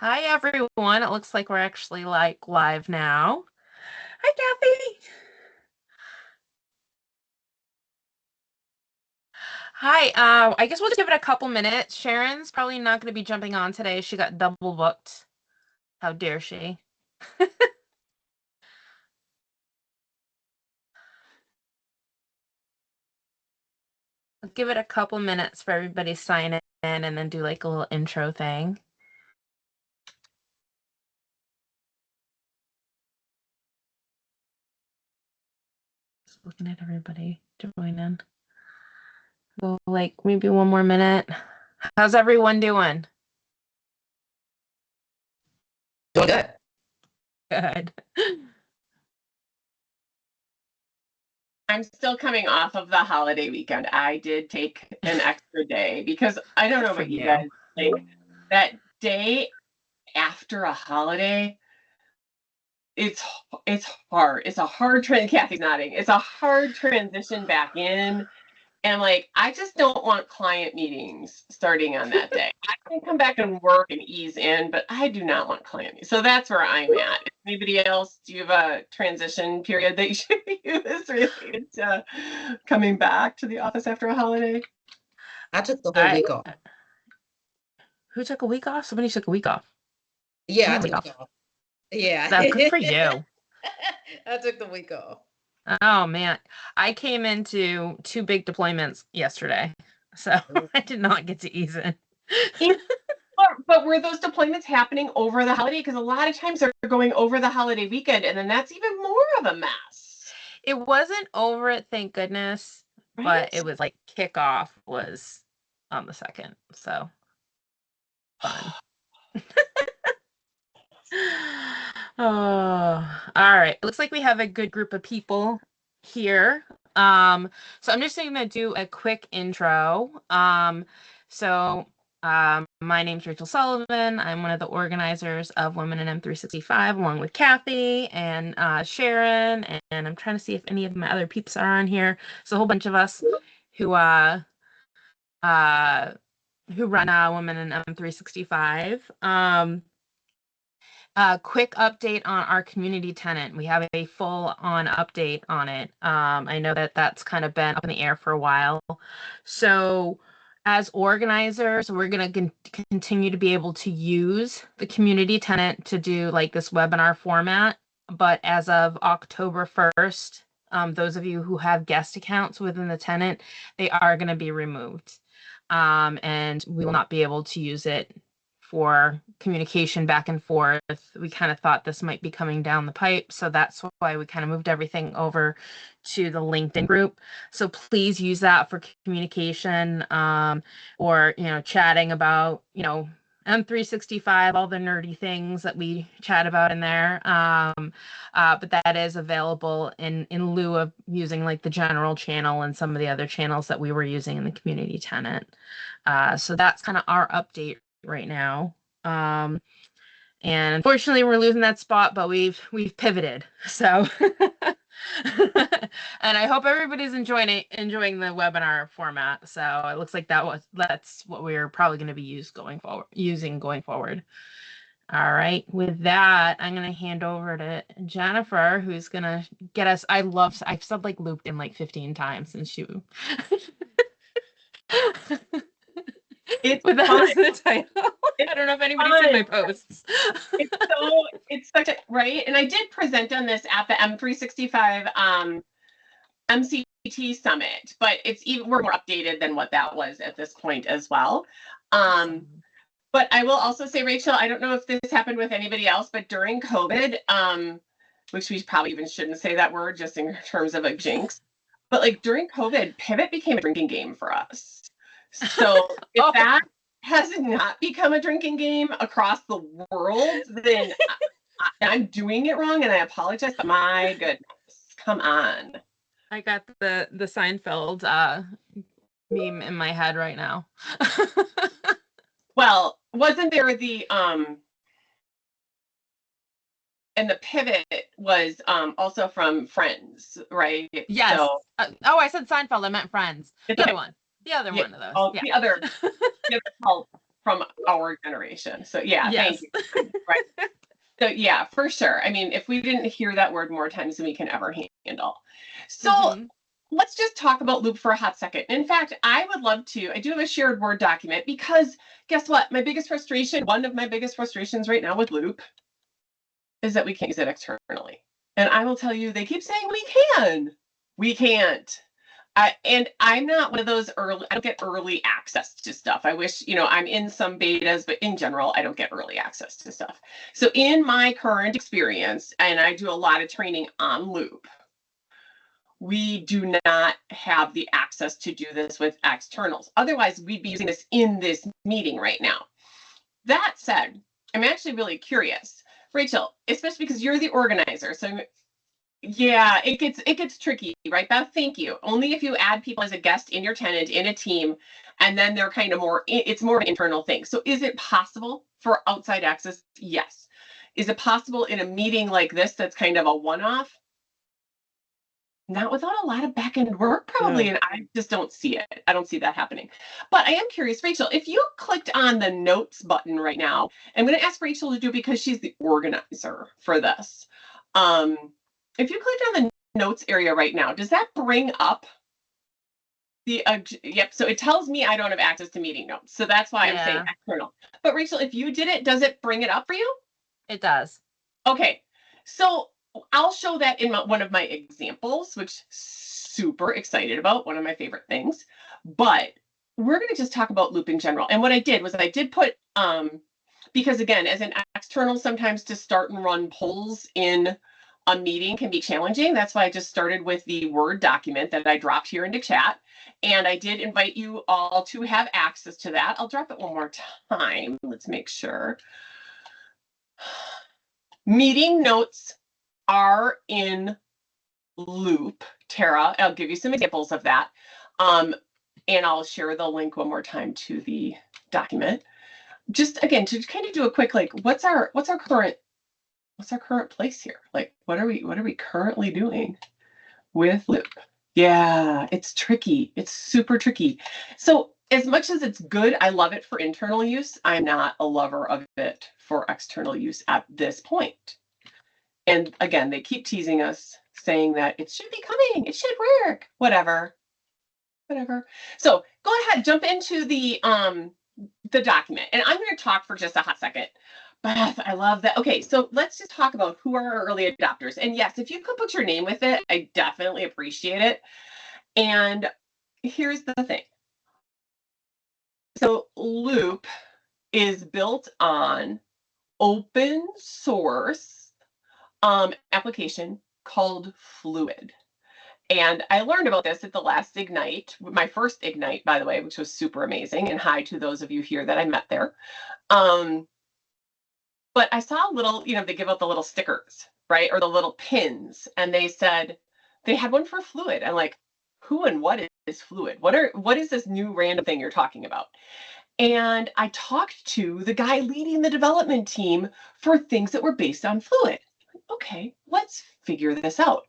Hi everyone. It looks like we're actually like live now. Hi Kathy. Hi. I guess we'll just give it a couple minutes. Sharon's probably not going to be jumping on today. She got double booked. How dare she? I'll give it a couple minutes for everybody to sign in and then do like a little intro thing. Just looking at everybody joining. Go like maybe one more minute. How's everyone doing? Doing good. Good. I'm still coming off of the holiday weekend. I did take an extra day because I don't know For what you you. guys think. That day after a holiday, it's hard. It's a hard Kathy's nodding. It's a hard transition back in. And like, I just don't want client meetings starting on that day. I can come back and work and ease in, but I do not want client meetings. So that's where I'm at. Anybody else, do you have a transition period that you should use related to coming back to the office after a holiday? I took the whole week off. Who took a week off? Somebody took a week off. Yeah, I took the week off. Yeah. That's good for you. I took the week off. Oh man, I came into 2 big deployments yesterday, so I did not get to ease in. But were those deployments happening over the holiday? Because a lot of times they're going over the holiday weekend, and then that's even more of a mess. It wasn't over it, thank goodness, Right? but it was like kickoff was on the 2nd, so fun. Oh, all right. It looks like we have a good group of people here. So I'm just going to do a quick intro. My name's Rachel Sullivan. I'm one of the organizers of Women in M365, along with Kathy and Sharon. And I'm trying to see if any of my other peeps are on here. So a whole bunch of us who run Women in M365. Quick update on our community tenant. We have a full-on update on it. I know that that's kind of been up in the air for a while. So as organizers, we're going to continue to be able to use the community tenant to do like this webinar format. But as of October 1st, those of you who have guest accounts within the tenant, they are going to be removed. And we will not be able to use it for communication back and forth. We kind of thought this might be coming down the pipe, so that's why we kind of moved everything over to the LinkedIn group. So please use that for communication, or chatting about M365, all the nerdy things that we chat about in there. But that is available in lieu of using like the general channel and some of the other channels that we were using in the community tenant. So that's kind of our update right now. And unfortunately we're losing that spot, but we've pivoted. So and I hope everybody's enjoying the webinar format. So it looks like that's what we're probably going to be using going forward. All right, with that, I'm going to hand over to Jennifer, who's going to get us. I've said like looped in like 15 times since you It's with fun. the title. I don't know if anybody's seen my posts. It's such a right. And I did present on this at the M365 MCT summit, but we're more updated than what that was at this point as well. But I will also say, Rachel, I don't know if this happened with anybody else, but during COVID, which we probably even shouldn't say that word just in terms of a jinx, but like during COVID, Pivot became a drinking game for us. So if that has not become a drinking game across the world, then I'm doing it wrong and I apologize, but my goodness, come on. I got the Seinfeld meme in my head right now. Well, wasn't there the and the Pivot was also from Friends, right? Yes. So, I said Seinfeld. I meant Friends. The other one. The other one of those. Oh, yeah. The other help. from our generation. So yeah, Yes. thank you. Right. So yeah, for sure. I mean, if we didn't hear that word more times than we can ever handle. So let's just talk about Loop for a hot second. In fact, I would love to, I do have a shared Word document because guess what? My biggest frustration, one of my biggest frustrations right now with Loop is that we can't use it externally. And I will tell you, they keep saying we can. We can't. And I'm not one of those early, I don't get early access to stuff. I wish, I'm in some betas, but in general, I don't get early access to stuff. So in my current experience, and I do a lot of training on Loop, we do not have the access to do this with externals. Otherwise, we'd be using this in this meeting right now. That said, I'm actually really curious, Rachel, especially because you're the organizer. So yeah, it gets tricky, right, Beth? Thank you. Only if you add people as a guest in your tenant in a team, and then they're kind of more, it's more an internal thing. So is it possible for outside access? Yes. Is it possible in a meeting like this that's kind of a one-off? Not without a lot of back end work, probably, and I just don't see it. I don't see that happening. But I am curious, Rachel, if you clicked on the notes button right now, I'm going to ask Rachel to do it because she's the organizer for this. If you clicked on the notes area right now, does that bring up the, yep, so it tells me I don't have access to meeting notes. So that's why I'm saying external. But Rachel, if you did it, does it bring it up for you? It does. Okay, so I'll show that in one of my examples, which super excited about, one of my favorite things. But we're going to just talk about Loop in general. And what I did was I did put, because again, as an external, sometimes to start and run polls in a meeting can be challenging. That's why I just started with the Word document that I dropped here into chat. And I did invite you all to have access to that. I'll drop it one more time. Let's make sure. Meeting notes are in Loop, Tara. I'll give you some examples of that. And I'll share the link one more time to the document. Just again, to kind of do a quick, like, what's our current place here? Like, what are we currently doing with Loop? Yeah, it's tricky. It's super tricky. So as much as it's good, I love it for internal use. I'm not a lover of it for external use at this point. And again, they keep teasing us, saying that it should be coming, it should work, whatever. So go ahead, jump into the document. And I'm going to talk for just a hot second. Beth, I love that. Okay, so let's just talk about who are our early adopters. And yes, if you could put your name with it, I definitely appreciate it. And here's the thing. So Loop is built on open source application called Fluid. And I learned about this at the last Ignite, my first Ignite, by the way, which was super amazing. And hi to those of you here that I met there. But I saw a little, they give out the little stickers, right? Or the little pins. And they said they had one for Fluid. I'm like, who and what is Fluid? What is this new random thing you're talking about? And I talked to the guy leading the development team for things that were based on Fluid. Okay, let's figure this out.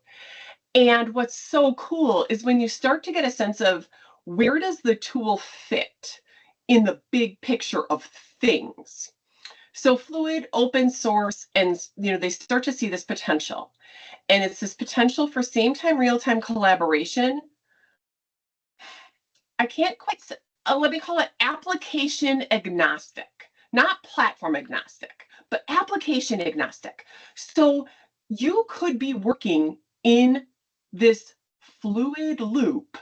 And what's so cool is when you start to get a sense of where does the tool fit in the big picture of things. So Fluid, open source, and they start to see this potential. And it's this potential for same-time, real-time collaboration. I can't quite say, let me call it application agnostic, not platform agnostic, but application agnostic. So you could be working in this Fluid loop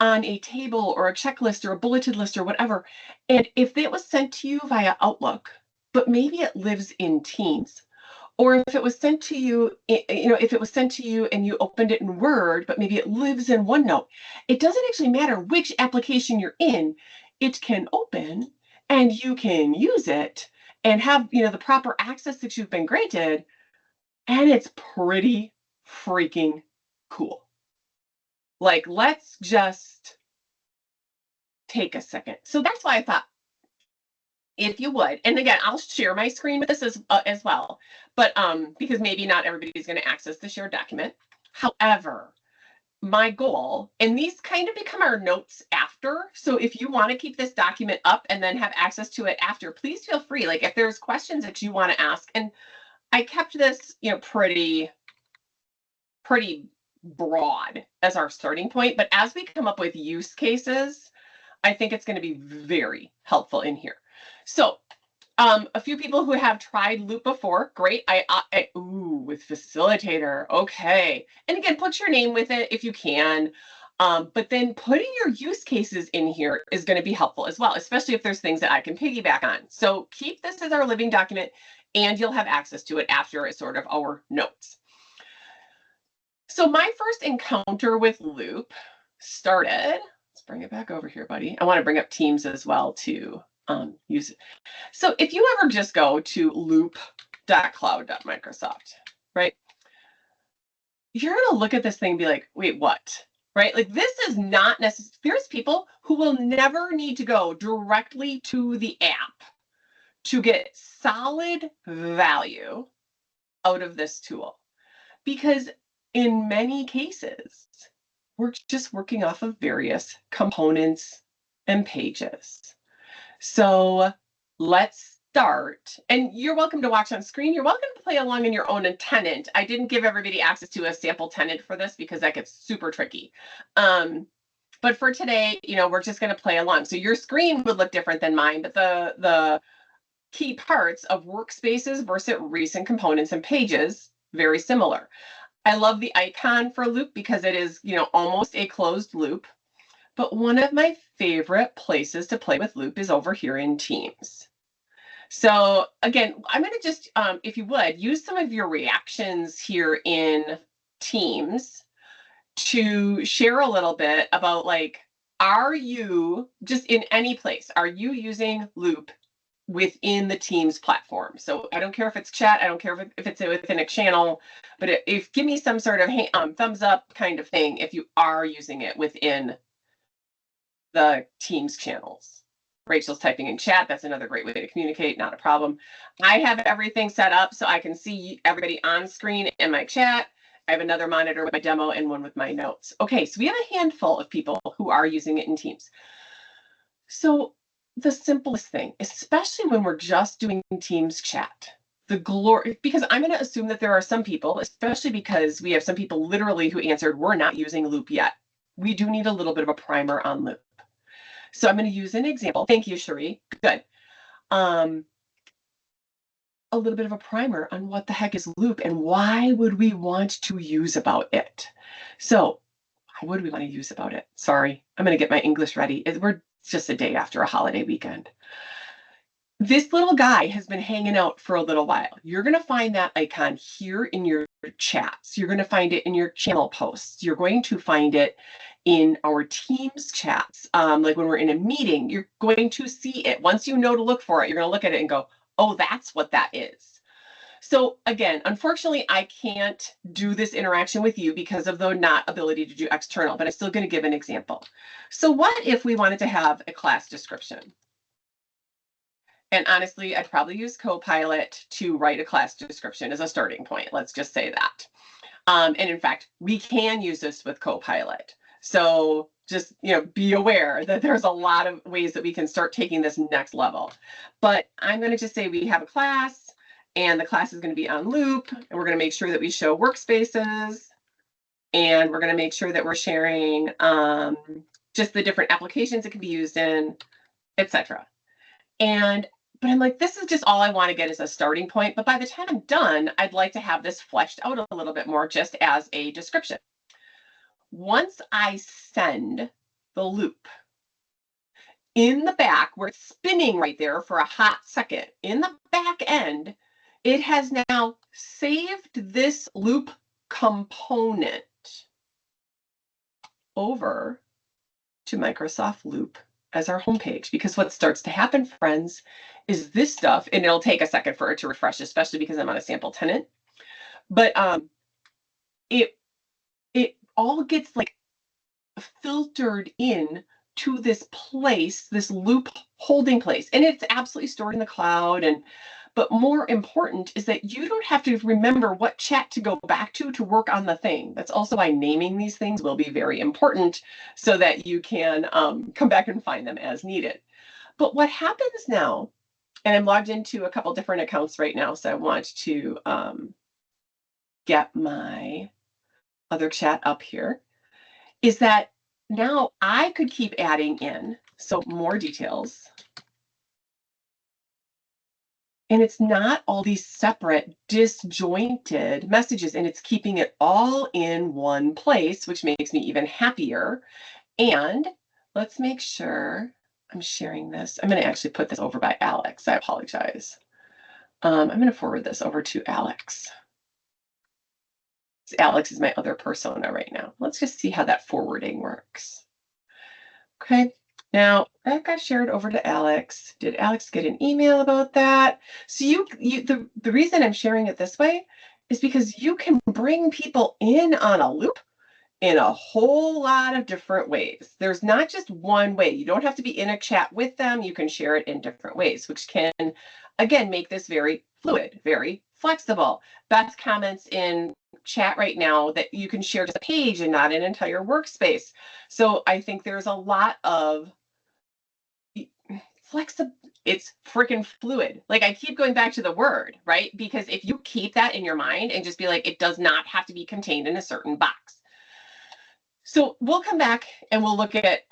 on a table or a checklist or a bulleted list or whatever. And if it was sent to you via Outlook, but maybe it lives in Teams, or if it was sent to you, if it was sent to you and you opened it in Word, but maybe it lives in OneNote, it doesn't actually matter which application you're in. It can open and you can use it and have, the proper access that you've been granted. And it's pretty freaking cool. Like, let's just take a second. So that's why I thought, if you would, and again, I'll share my screen with this as well, but because maybe not everybody's going to access the shared document. However, my goal, and these kind of become our notes after after. So if you want to keep this document up and then have access to it after, please feel free. Like if there's questions that you want to ask, and I kept this, pretty broad as our starting point, but as we come up with use cases, I think it's going to be very helpful in here. So a few people who have tried Loop before, great. With facilitator, okay. And again, put your name with it if you can. But then putting your use cases in here is going to be helpful as well, especially if there's things that I can piggyback on. So keep this as our living document, and you'll have access to it after it's sort of our notes. So my first encounter with Loop started, let's bring it back over here, buddy. I want to bring up Teams as well to use it. So if you ever just go to loop.cloud.microsoft, right? You're going to look at this thing and be like, wait, what? Right? Like this is not necessary. There's people who will never need to go directly to the app to get solid value out of this tool. Because in many cases, we're just working off of various components and pages. So let's start. And you're welcome to watch on screen. You're welcome to play along in your own tenant. I didn't give everybody access to a sample tenant for this because that gets super tricky. But for today, we're just going to play along. So your screen would look different than mine, but the key parts of workspaces versus recent components and pages, very similar. I love the icon for Loop because it is, almost a closed loop. But one of my favorite places to play with Loop is over here in Teams. So again, I'm going to just, if you would, use some of your reactions here in Teams to share a little bit about are you just in any place? Are you using Loop within the Teams platform? So I don't care if it's chat, I don't care if it's within a channel, but if give me some sort of thumbs up kind of thing if you are using it within the Teams channels. Rachel's typing in chat. That's another great way to communicate, not a problem. I have everything set up so I can see everybody on screen in my chat. I have another monitor with my demo and one with my notes. Okay, so we have a handful of people who are using it in Teams. So the simplest thing, especially when we're just doing Teams chat, because I'm going to assume that there are some people, especially because we have some people literally who answered, we're not using Loop yet. We do need a little bit of a primer on Loop. So I'm going to use an example. Thank you, Cherie. Good. A little bit of a primer on what the heck is Loop and why would we want to use about it. So why would we want to use about it? Sorry, I'm going to get my English ready. We're just a day after a holiday weekend. This little guy has been hanging out for a little while. You're going to find that icon here in your chats. You're going to find it in your channel posts. You're going to find it in our Teams chats. Like when we're in a meeting, you're going to see it. Once you know to look for it, you're going to look at it and go, oh, that's what that is. So again, unfortunately, I can't do this interaction with you because of the not ability to do external, but I'm still going to give an example. So what if we wanted to have a class description? And honestly, I'd probably use Copilot to write a class description as a starting point. Let's just say that. And in fact, we can use this with Copilot. So just, be aware that there's a lot of ways that we can start taking this next level. But I'm going to just say we have a class and the class is going to be on Loop, and we're going to make sure that we show workspaces, and we're going to make sure that we're sharing just the different applications it can be used in, etc. But I'm like, this is just all I want to get as a starting point. But by the time I'm done, I'd like to have this fleshed out a little bit more just as a description. Once I send the Loop, in the back, where it's spinning right there for a hot second, in the back end, it has now saved this Loop component over to Microsoft Loop as our homepage. Because what starts to happen, friends, is this stuff, and it'll take a second for it to refresh, especially because I'm on a sample tenant. But it all gets filtered in to this place, this Loop holding place, and it's absolutely stored in the cloud. But more important is that you don't have to remember what chat to go back to work on the thing. That's also why naming these things will be very important so that you can come back and find them as needed. But what happens now, and I'm logged into a couple different accounts right now, so I want to get my other chat up here, is that now I could keep adding in, so more details. And it's not all these separate, disjointed messages, and it's keeping it all in one place, which makes me even happier. And let's make sure I'm sharing this. I'm going to actually put this over by Alex. I apologize. I'm going to forward this over to Alex. Alex is my other persona right now. Let's just see how that forwarding works. Okay. Now that got shared over to Alex. Did Alex get an email about that? So the reason I'm sharing it this way is because you can bring people in on a loop in a whole lot of different ways. There's not just one way. You don't have to be in a chat with them. You can share it in different ways, which can, again, make this very fluid, very flexible. Beth comments in chat right now that you can share just a page and not an entire workspace. So I think there's a lot of flexible. It's freaking fluid. Like, I keep going back to the word, right? Because if you keep that in your mind and just be like, it does not have to be contained in a certain box. So we'll come back and we'll look at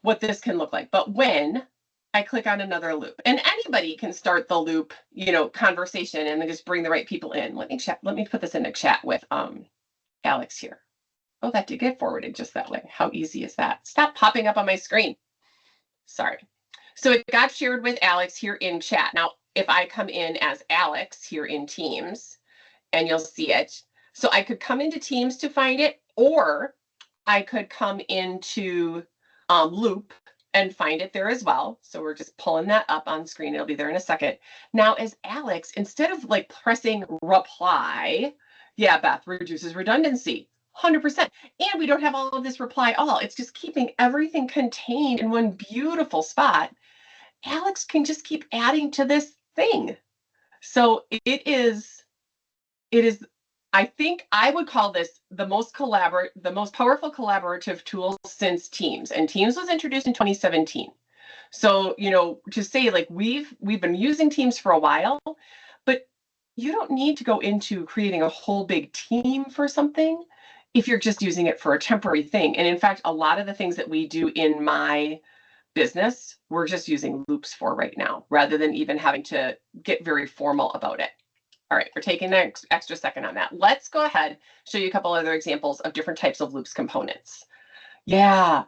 what this can look like. But when I click on another loop, and anybody can start the loop, conversation, and then just bring the right people in. Let me put this in a chat with Alex here. Oh, that did get forwarded just that way. How easy is that? Stop popping up on my screen. Sorry. So it got shared with Alex here in chat. Now, if I come in as Alex here in Teams, and you'll see it. So I could come into Teams to find it, or I could come into Loop and find it there as well. So we're just pulling that up on screen. It'll be there in a second. Now, as Alex, instead of like pressing reply, yeah, Beth, reduces redundancy, 100%. And we don't have all of this reply all. It's just keeping everything contained in one beautiful spot. Alex can just keep adding to this thing. So it is, I think I would call this the most powerful collaborative tool since Teams. And Teams was introduced in 2017. So, to say like we've been using Teams for a while, but you don't need to go into creating a whole big team for something if you're just using it for a temporary thing. And in fact, a lot of the things that we do in my business, we're just using loops for right now, rather than even having to get very formal about it. All right, we're taking an extra second on that. Let's go ahead, show you a couple other examples of different types of loops components. Yeah,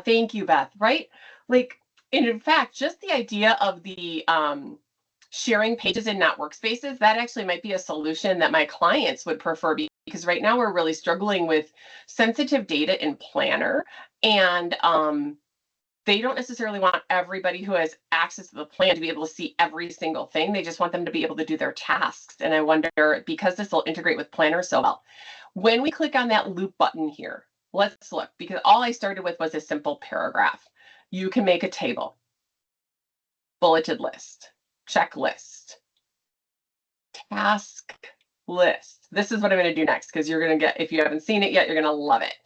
thank you, Beth, right? Like, and in fact, just the idea of the sharing pages in not workspaces, that actually might be a solution that my clients would prefer, because right now we're really struggling with sensitive data in Planner, and they don't necessarily want everybody who has access to the plan to be able to see every single thing. They just want them to be able to do their tasks. And I wonder, because this will integrate with Planner so well, when we click on that loop button here, let's look, because all I started with was a simple paragraph. You can make a table, bulleted list, checklist, task list. This is what I'm going to do next, because you're going to get, if you haven't seen it yet, you're going to love it.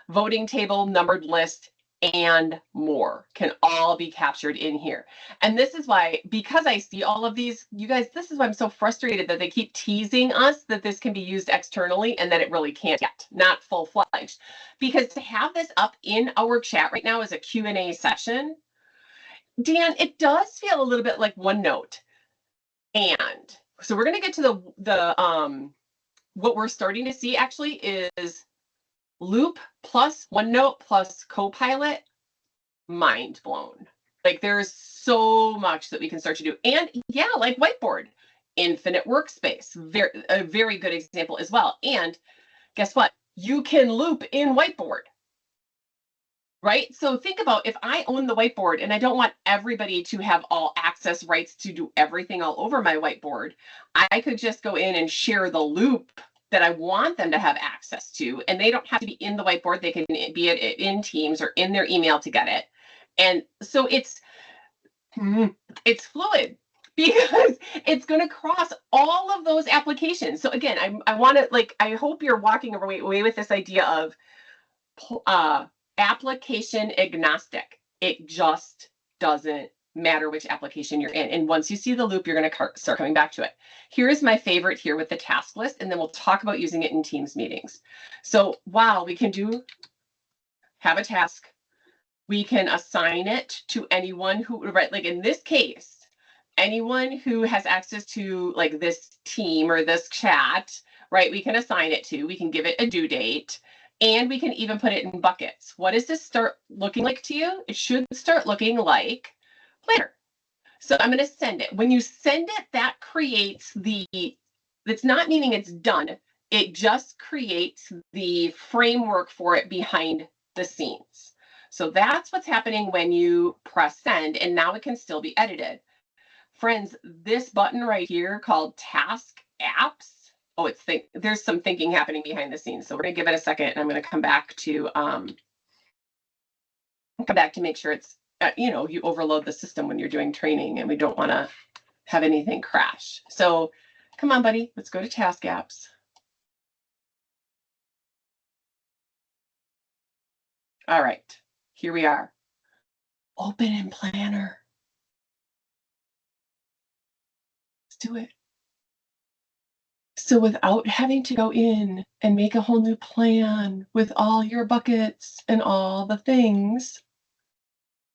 Voting table, numbered list, and more can all be captured in here. And this is why, because I see all of these, you guys, this is why I'm so frustrated that they keep teasing us that this can be used externally and that it really can't yet, not full-fledged. Because to have this up in our chat right now as a Q&A session, Dan, it does feel a little bit like OneNote. And so we're going to get to the what we're starting to see actually is Loop plus OneNote plus Copilot, mind blown. Like, there's so much that we can start to do. And yeah, like Whiteboard, infinite workspace, a very good example as well. And guess what? You can loop in Whiteboard, right? So think about, if I own the Whiteboard and I don't want everybody to have all access rights to do everything all over my Whiteboard, I could just go in and share the loop that I want them to have access to, and they don't have to be in the Whiteboard. They can be it in Teams or in their email to get it. And so it's fluid. because it's going to cross all of those applications. So again, I want to, like, I hope you're walking away with this idea of application agnostic. It just doesn't matter which application you're in. And once you see the loop, you're going to start coming back to it. Here is my favorite here with the task list, and then we'll talk about using it in Teams meetings. So wow, we can have a task. We can assign it to anyone who, right, like in this case, anyone who has access to like this team or this chat, right, we can assign it to, we can give it a due date, and we can even put it in buckets. What does this start looking like to you? It should start looking like Planner. So I'm going to send it. When you send it, that creates that's not meaning it's done. It just creates the framework for it behind the scenes. So that's what's happening when you press send, and now it can still be edited. Friends, this button right here called Task Apps. Oh, there's some thinking happening behind the scenes. So we're going to give it a second, and I'm going to come back to make sure it's, you overload the system when you're doing training, and we don't want to have anything crash. So come on, buddy, let's go to Task Apps. All right, here we are. Open in Planner. Let's do it. So without having to go in and make a whole new plan with all your buckets and all the things,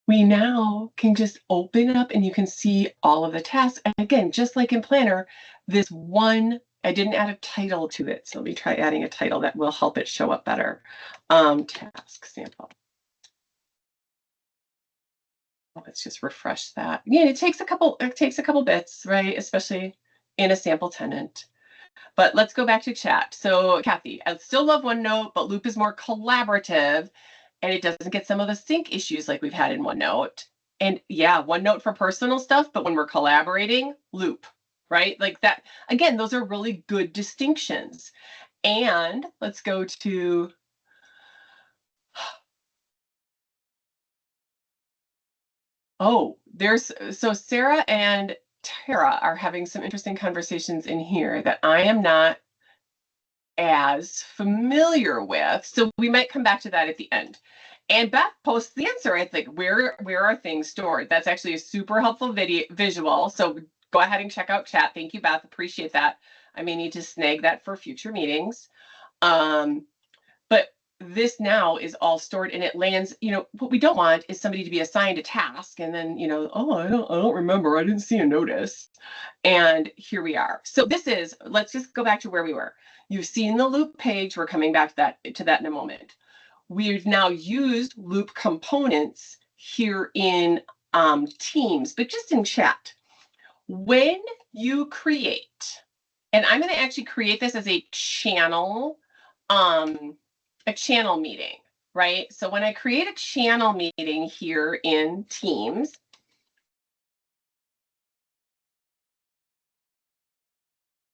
we now can just open it up and you can see all of the tasks. And again, just like in Planner, this one, I didn't add a title to it. So let me try adding a title that will help it show up better. Task sample. Let's just refresh that. Yeah, it takes a couple bits, right? Especially in a sample tenant. But let's go back to chat. So Kathy, I still love OneNote, but Loop is more collaborative and it doesn't get some of the sync issues like we've had in OneNote. And yeah, OneNote for personal stuff, but when we're collaborating, Loop, right? Like that, again, those are really good distinctions. And let's go to, so Sarah and Tara are having some interesting conversations in here that I am not as familiar with. So we might come back to that at the end. And Beth posts the answer. I think, where are things stored? That's actually a super helpful visual. So go ahead and check out chat. Thank you, Beth. Appreciate that. I may need to snag that for future meetings. But this now is all stored and it lands, what we don't want is somebody to be assigned a task and then, oh, I don't remember. I didn't see a notice. And here we are. So let's just go back to where we were. You've seen the Loop page. We're coming back to that in a moment. We've now used Loop components here in Teams, but just in chat. When you create, and I'm going to actually create this as a channel meeting, right? So when I create a channel meeting here in Teams,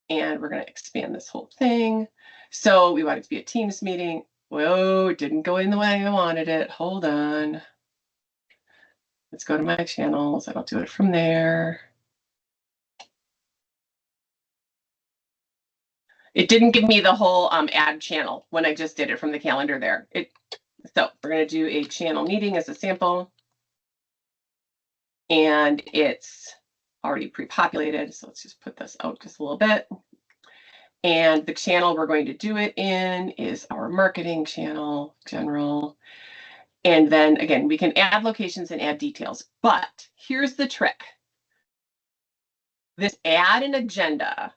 and we're going to expand this whole thing. So we want it to be a Teams meeting. Whoa, it didn't go in the way I wanted it. Hold on. Let's go to my channels. I'll do it from there. It didn't give me the whole add channel when I just did it from the calendar there. So we're going to do a channel meeting as a sample. And it's already pre-populated. So let's just put this out just a little bit. And the channel we're going to do it in is our marketing channel, general. And then again, we can add locations and add details. But here's the trick. This add an agenda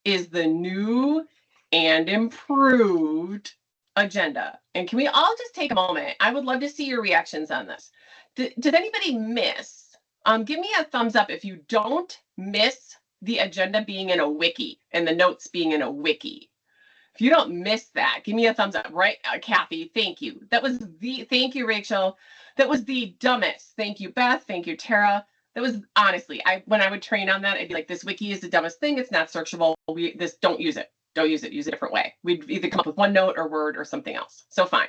is the new and improved agenda. And can we all just take a moment? I would love to see your reactions on this. Did anybody miss? Give me a thumbs up if you don't miss the agenda being in a wiki and the notes being in a wiki. If you don't miss that, give me a thumbs up, right? Kathy, thank you. Thank you, Rachel. That was the dumbest. Thank you, Beth. Thank you, Tara. That was honestly, when I would train on that, I'd be like, this wiki is the dumbest thing. It's not searchable. Don't use it. Don't use it. Use a different way. We'd either come up with OneNote or Word or something else. So fine.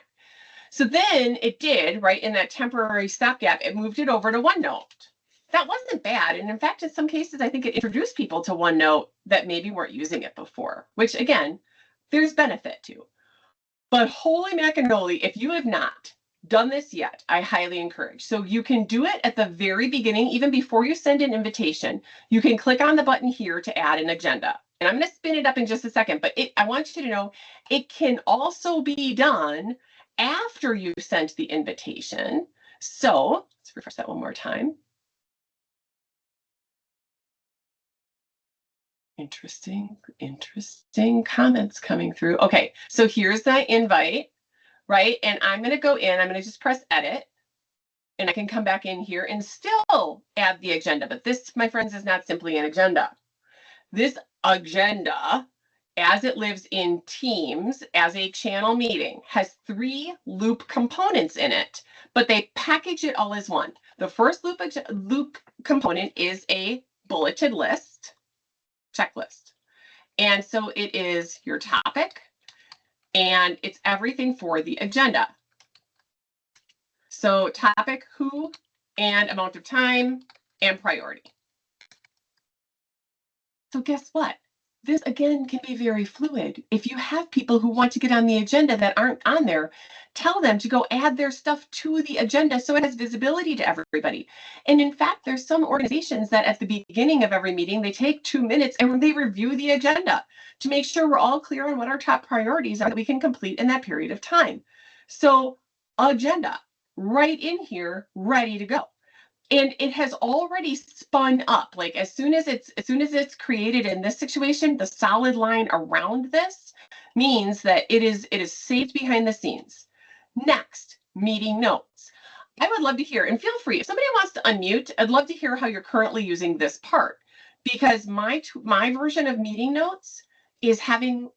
So then it did, right, in that temporary stopgap, it moved it over to OneNote. that wasn't bad. And in fact, in some cases, I think it introduced people to OneNote that maybe weren't using it before, which again, there's benefit to. But holy macanoli, if you have not done this yet, I highly encourage. So you can do it at the very beginning, even before you send an invitation. You can click on the button here to add an agenda. And I'm going to spin it up in just a second, but I want you to know it can also be done after you sent the invitation. So let's refresh that one more time. Interesting comments coming through. Okay, so here's the invite, right? And I'm going to go in, I'm going to just press edit, and I can come back in here and still add the agenda. But this, my friends, is not simply an agenda. This agenda, as it lives in Teams as a channel meeting, has 3 loop components in it, but they package it all as one. The first loop component is a bulleted list, checklist. And so it is your topic, and it's everything for the agenda. So topic, who, and amount of time, and priority. So guess what? This again can be very fluid. If you have people who want to get on the agenda that aren't on there, tell them to go add their stuff to the agenda so it has visibility to everybody. And in fact, there's some organizations that at the beginning of every meeting, they take 2 minutes and they review the agenda to make sure we're all clear on what our top priorities are that we can complete in that period of time. So agenda right in here, ready to go. And it has already spun up. Like as soon as it's created in this situation, the solid line around this means that it is saved behind the scenes. Next, meeting notes. I would love to hear, and feel free, if somebody wants to unmute, I'd love to hear how you're currently using this part, because my version of meeting notes is having,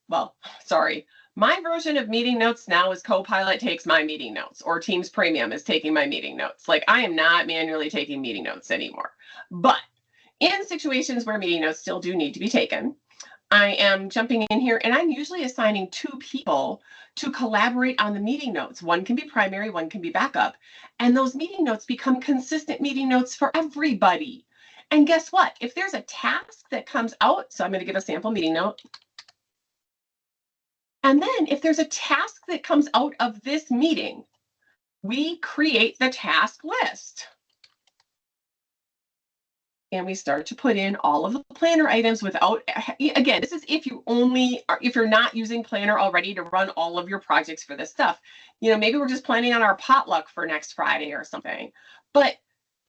my version of meeting notes now is Copilot takes my meeting notes, or Teams Premium is taking my meeting notes. Like I am not manually taking meeting notes anymore. But in situations where meeting notes still do need to be taken, I am jumping in here and I'm usually assigning 2 people to collaborate on the meeting notes. One can be primary, one can be backup. And those meeting notes become consistent meeting notes for everybody. And guess what? If there's a task that comes out, so I'm going to give a sample meeting note. And then if there's a task that comes out of this meeting, we create the task list. And we start to put in all of the planner items without, again, this is if you're not using Planner already to run all of your projects for this stuff. You know, maybe we're just planning on our potluck for next Friday or something. But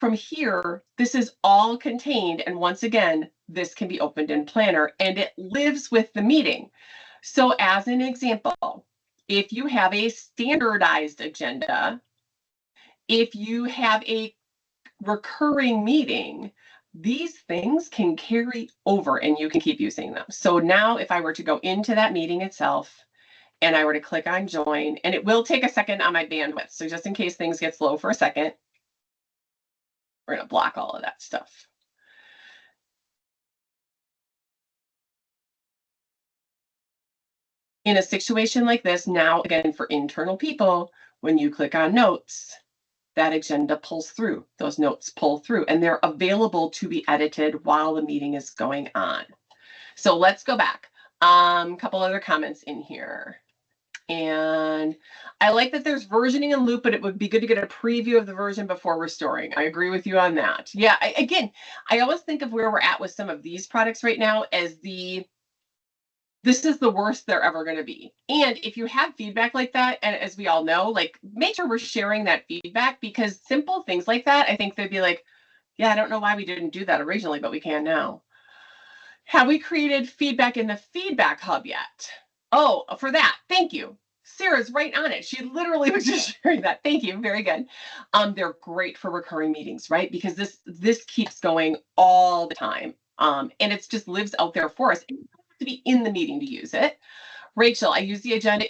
from here, this is all contained. And once again, this can be opened in Planner and it lives with the meeting. So as an example, if you have a standardized agenda, if you have a recurring meeting, these things can carry over and you can keep using them. So now if I were to go into that meeting itself and I were to click on join, and it will take a second on my bandwidth. So just in case things get slow for a second, we're going to block all of that stuff. In a situation like this, now again, for internal people, when you click on notes, that agenda pulls through, those notes pull through, and they're available to be edited while the meeting is going on. So let's go back. A couple other comments in here. And I like that there's versioning and loop, but it would be good to get a preview of the version before restoring. I agree with you on that. Yeah, I always think of where we're at with some of these products right now as this is the worst they're ever going to be. And if you have feedback like that, and as we all know, like make sure we're sharing that feedback, because simple things like that, I think they'd be like, yeah, I don't know why we didn't do that originally, but we can now. Have we created feedback in the feedback hub yet? Oh, for that, thank you. Sarah's right on it. She literally was just sharing that. Thank you. Very good. They're great for recurring meetings, right? Because this keeps going all the time. And it just lives out there for us. To be in the meeting to use it. Rachel, I use the agenda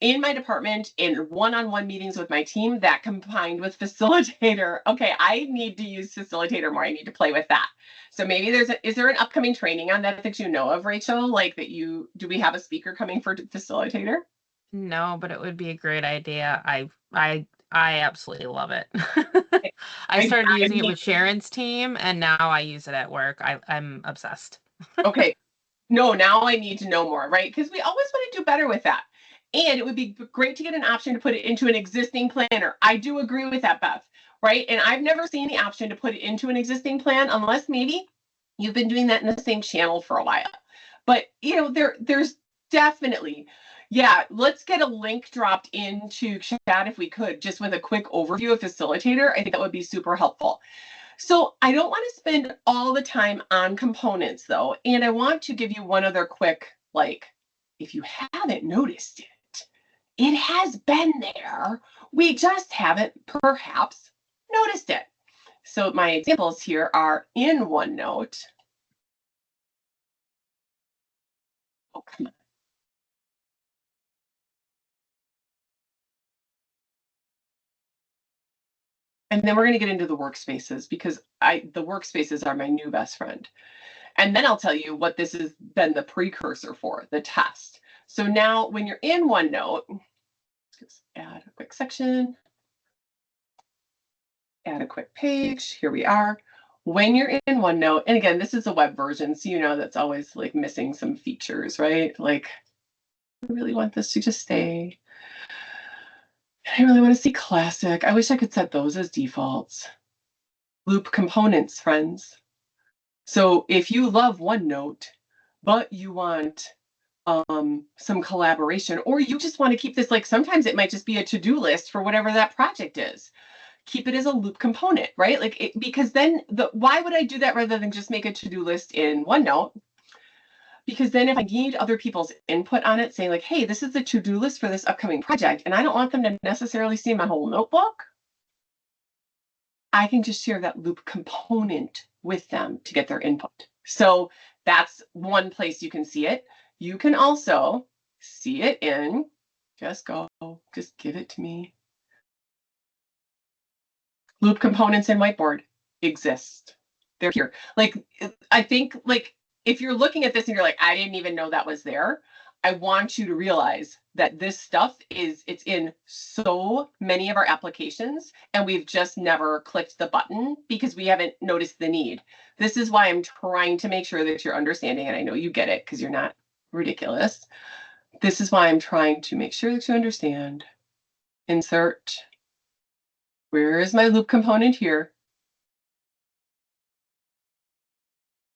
in my department in one-on-one meetings with my team, that combined with facilitator. Okay, I need to use facilitator more. I need to play with that. So maybe is there an upcoming training on that you know of, Rachel? Like do we have a speaker coming for facilitator? No, but it would be a great idea. I absolutely love it. I started using it with Sharon's team, and now I use it at work. I'm obsessed. Okay. No, now I need to know more, right? Because we always want to do better with that. And it would be great to get an option to put it into an existing planner. I do agree with that, Beth, right? And I've never seen the option to put it into an existing plan unless maybe you've been doing that in the same channel for a while. But, you know, there's definitely, yeah, let's get a link dropped into chat if we could, just with a quick overview of Facilitator. I think that would be super helpful. So I don't want to spend all the time on components though. And I want to give you one other quick, like, if you haven't noticed it has been there. We just haven't perhaps noticed it. So my examples here are in OneNote. Oh, come on. And then we're going to get into the workspaces because the workspaces are my new best friend. And then I'll tell you what this has been the precursor for, the test. So now when you're in OneNote, let's add a quick section, add a quick page. Here we are. When you're in OneNote, and again, this is a web version, so you know that's always like missing some features, right? Like, I really want this to just stay. I really want to see classic. I wish I could set those as defaults. Loop components, friends. So if you love OneNote, but you want some collaboration, or you just want to keep this, like sometimes it might just be a to-do list for whatever that project is. Keep it as a loop component, right? Like because then why would I do that rather than just make a to-do list in OneNote? Because then if I need other people's input on it, saying like, hey, this is the to-do list for this upcoming project, and I don't want them to necessarily see my whole notebook, I can just share that loop component with them to get their input. So that's one place you can see it. You can also see it in, just give it to me. Loop components in Whiteboard exist. They're here. Like, I think like if you're looking at this and you're like, I didn't even know that was there, I want you to realize that this stuff it's in so many of our applications and we've just never clicked the button because we haven't noticed the need. This is why I'm trying to make sure that you're understanding, and I know you get it because you're not ridiculous. This is why I'm trying to make sure that you understand. Insert. Where is my loop component here?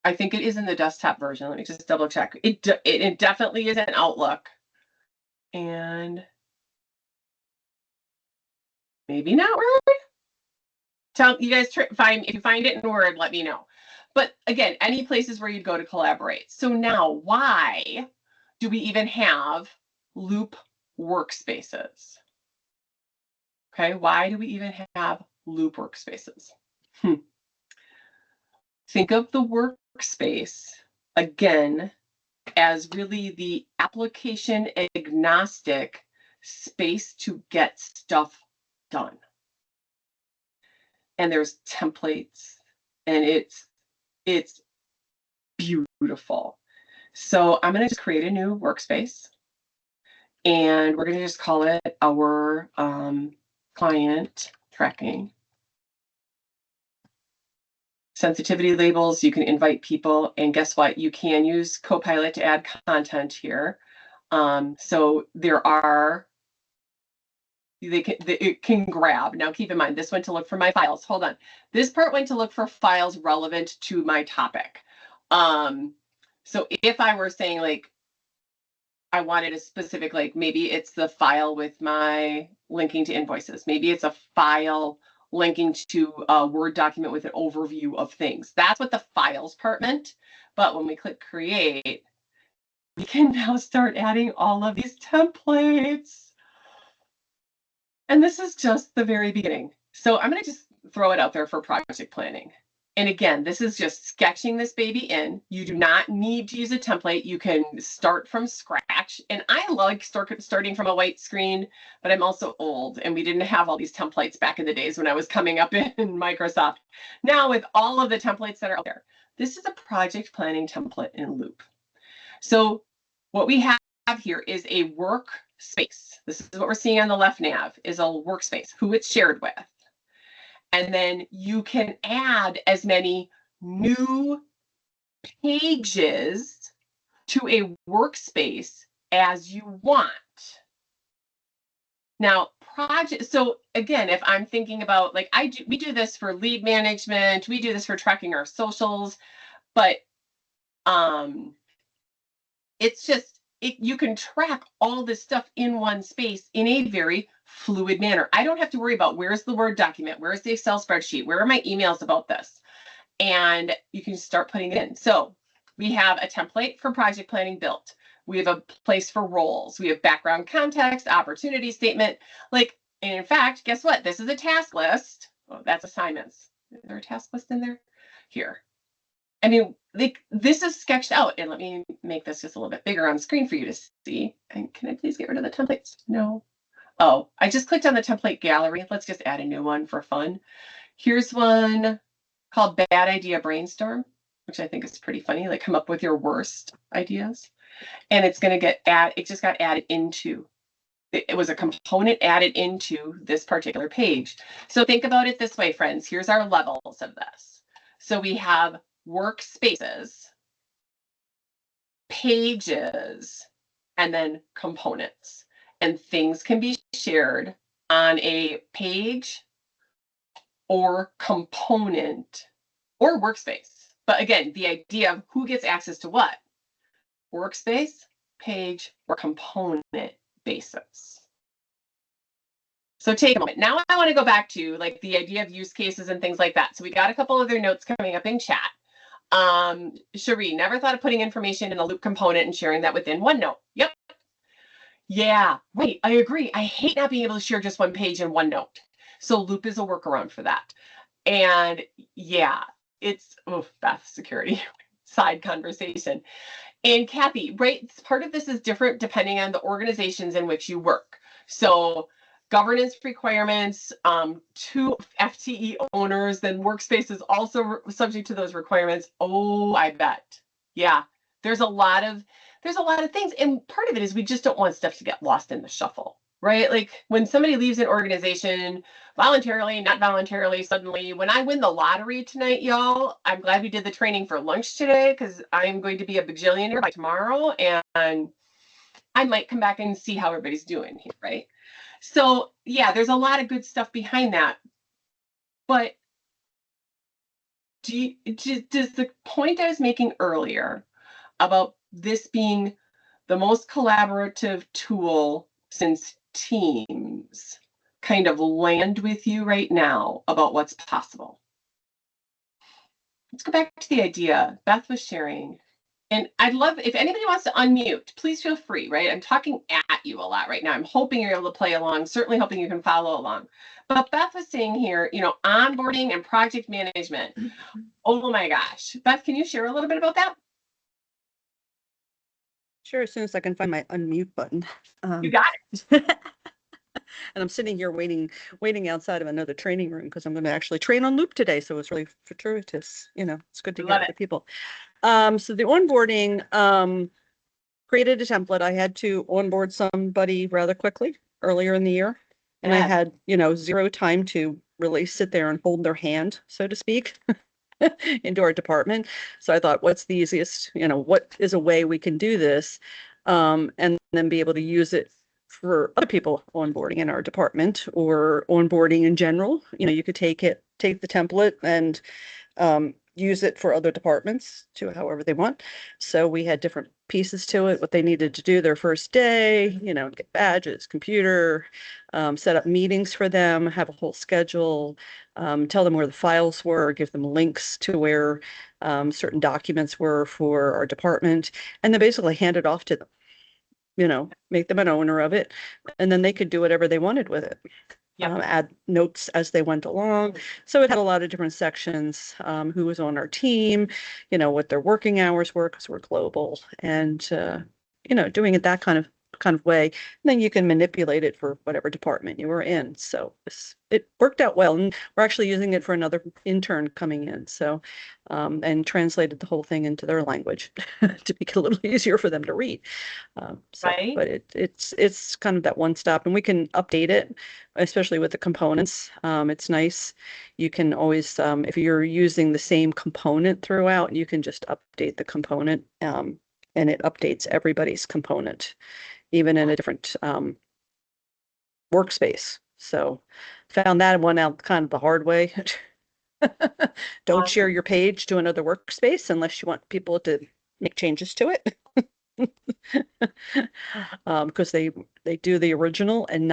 I think it is in the desktop version. Let me just double check. It definitely is in Outlook. And maybe not Word. Tell you guys, if you find it in Word, let me know. But again, any places where you'd go to collaborate. So now, why do we even have loop workspaces? Okay, why do we even have loop workspaces? Think of the workspace again as really the application agnostic space to get stuff done. And there's templates, and it's beautiful. So I'm going to just create a new workspace, and we're going to just call it our client tracking. Sensitivity labels, you can invite people, and guess what? You can use Copilot to add content here. So there are, it can grab. Now keep in mind, this went to look for my files. Hold on. This part went to look for files relevant to my topic. So if I were saying like, I wanted a specific, like maybe it's the file with my linking to invoices. Maybe it's a file linking to a Word document with an overview of things. That's what the files part meant. But when we click create, we can now start adding all of these templates. And this is just the very beginning. So I'm going to just throw it out there for project planning. And again, this is just sketching this baby in. You do not need to use a template. You can start from scratch. And I like starting from a white screen, but I'm also old and we didn't have all these templates back in the days when I was coming up in Microsoft. Now with all of the templates that are out there, this is a project planning template in Loop. So what we have here is a workspace. This is what we're seeing on the left nav, is a workspace, who it's shared with. And then you can add as many new pages to a workspace as you want. Now, so again, if I'm thinking about, like, we do this for lead management, we do this for tracking our socials, but it's just, you can track all this stuff in one space in a very fluid manner. I don't have to worry about where's the Word document, where's the Excel spreadsheet, where are my emails about this? And you can start putting it in. So we have a template for project planning built. We have a place for roles. We have background context, opportunity statement. Like, and in fact, guess what? This is a task list. Oh, that's assignments. Is there a task list in there? Here. I mean, this is sketched out, and let me make this just a little bit bigger on screen for you to see. And can I please get rid of the templates? No. Oh, I just clicked on the template gallery. Let's just add a new one for fun. Here's one called Bad Idea Brainstorm, which I think is pretty funny. Like, come up with your worst ideas. And it's going to it just got added into, it was a component added into this particular page. So think about it this way, friends. Here's our levels of this. So we have workspaces, pages, and then components. And things can be shared on a page or component or workspace. But again, the idea of who gets access to what, workspace, page, or component basis. So take a moment. Now I want to go back to, like, the idea of use cases and things like that. So we got a couple other notes coming up in chat. Cherie, never thought of putting information in a loop component and sharing that within OneNote. Yep. Yeah, right. I agree. I hate not being able to share just one page in OneNote. So loop is a workaround for that. And yeah, it's, Beth, security side conversation. And Kathy, right, part of this is different depending on the organizations in which you work. So governance requirements, 2 FTE owners, then workspace is also subject to those requirements. Oh, I bet. Yeah, there's a lot of things. And part of it is we just don't want stuff to get lost in the shuffle, right? Like, when somebody leaves an organization voluntarily, not voluntarily, suddenly, when I win the lottery tonight, y'all, I'm glad we did the training for lunch today, because I'm going to be a bajillionaire by tomorrow, and I might come back and see how everybody's doing here, right? So yeah, there's a lot of good stuff behind that. But does the point I was making earlier about this being the most collaborative tool since Teams kind of land with you right now about what's possible? Let's go back to the idea Beth was sharing. And I'd love, if anybody wants to unmute, please feel free, right? I'm talking at you a lot right now. I'm hoping you're able to play along, certainly hoping you can follow along. But Beth was saying here, onboarding and project management. Oh my gosh. Beth, can you share a little bit about that? Sure, as soon as I can find my unmute button. You got it. And I'm sitting here waiting outside of another training room because I'm going to actually train on Loop today. So it's really fortuitous. It's good to get other people. So the onboarding, created a template. I had to onboard somebody rather quickly earlier in the year. And I had, zero time to really sit there and hold their hand, so to speak, into our department. So I thought, what's the easiest, what is a way we can do this, and then be able to use it for other people onboarding in our department or onboarding in general. You could take the template and use it for other departments to however they want. So we had different pieces to it, what they needed to do their first day, get badges, computer, set up meetings for them, have a whole schedule, tell them where the files were, give them links to where certain documents were for our department, and then basically hand it off to them. Make them an owner of it, and then they could do whatever they wanted with it. Yep. Add notes as they went along. So it had a lot of different sections, who was on our team, what their working hours were, because we're global, and, doing it that kind of kind of way. And then you can manipulate it for whatever department you were in. So it worked out well. And we're actually using it for another intern coming in. So, and translated the whole thing into their language to make it a little easier for them to read. Right. But it's kind of that one stop, and we can update it, especially with the components. It's nice. You can always, if you're using the same component throughout, you can just update the component, and it updates everybody's component, even in a different workspace. So found that one out kind of the hard way. Don't share your page to another workspace unless you want people to make changes to it. Because they do the original and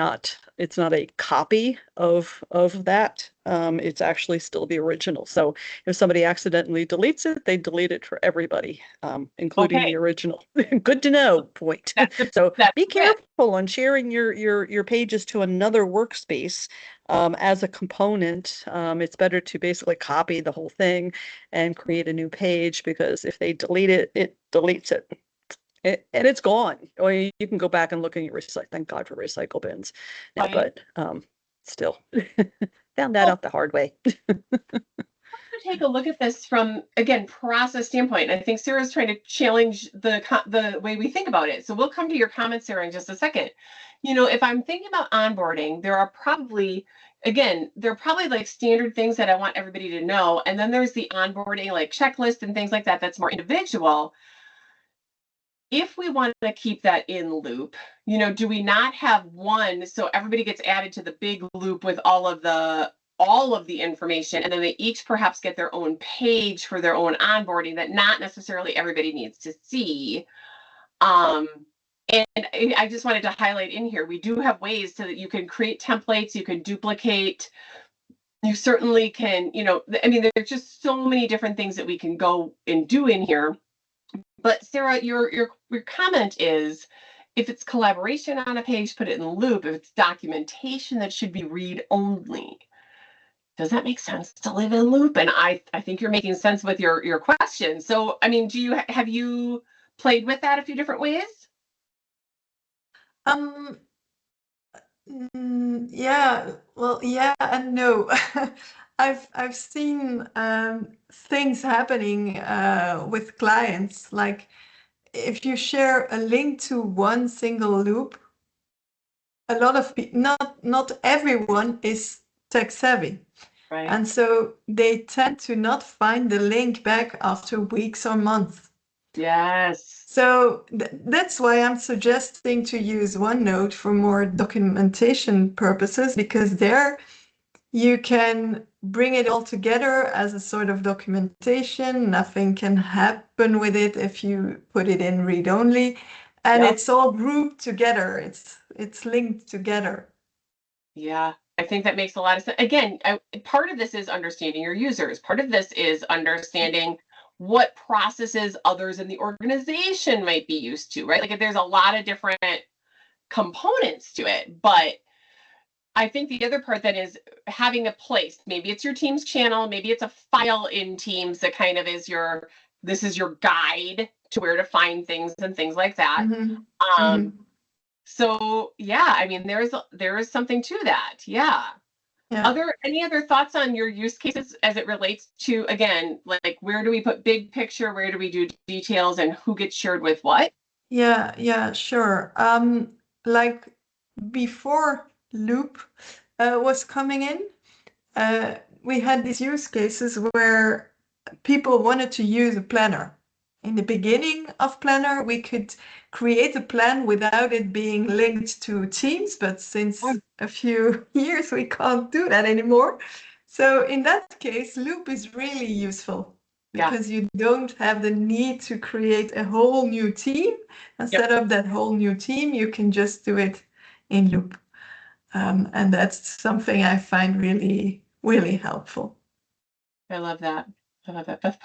it's not a copy of that. It's actually still the original. So if somebody accidentally deletes it, they delete it for everybody, including the original. Good to know point. So be careful on sharing your pages to another workspace as a component. It's better to basically copy the whole thing and create a new page, because if they delete it, it deletes it. And it's gone. Or you can go back and look in your recycle. Thank God for recycle bins. Right. But still, found that out the hard way. Take a look at this from, again, process standpoint. I think Sarah's trying to challenge the way we think about it. So we'll come to your comments, Sarah, in just a second. You know, if I'm thinking about onboarding, there are probably like standard things that I want everybody to know. And then there's the onboarding like checklist and things like that that's more individual. If we want to keep that in loop, you know, do we not have one so everybody gets added to the big loop with all of the information, and then they each perhaps get their own page for their own onboarding that not necessarily everybody needs to see? And I just wanted to highlight in here, we do have ways so that you can create templates, you can duplicate, you certainly can, you know, I mean, there's just so many different things that we can go and do in here. But Sarah, your comment is, if it's collaboration on a page, put it in the loop. If it's documentation, that should be read only. Does that make sense to live in loop? And I think you're making sense with your question. So, I mean, have you played with that a few different ways? Yeah, well, yeah and no. I've seen things happening with clients, like if you share a link to one single loop, a lot of people, not everyone is tech savvy. Right. And so they tend to not find the link back after weeks or months. Yes. So that's why I'm suggesting to use OneNote for more documentation purposes, because there you can bring it all together as a sort of documentation. Nothing can happen with it if you put it in read-only, and it's all grouped together. It's linked together. Yeah, I think that makes a lot of sense. Again, part of this is understanding your users. Part of this is understanding what processes others in the organization might be used to, right? Like, there's a lot of different components to it, but I think the other part then is having a place. Maybe it's your Teams channel, maybe it's a file in Teams that kind of is this is your guide to where to find things and things like that. Mm-hmm. So yeah, I mean, there is something to that. Yeah. Any other thoughts on your use cases as it relates to, again, like, where do we put big picture, where do we do details, and who gets shared with what? Yeah, sure. Like before Loop was coming in, we had these use cases where people wanted to use a planner. In the beginning of Planner, we could create a plan without it being linked to Teams, but since a few years, we can't do that anymore. So in that case, Loop is really useful, because you don't have the need to create a whole new team and set up that whole new team. You can just do it in Loop. And that's something I find really, really helpful. I love that. Beth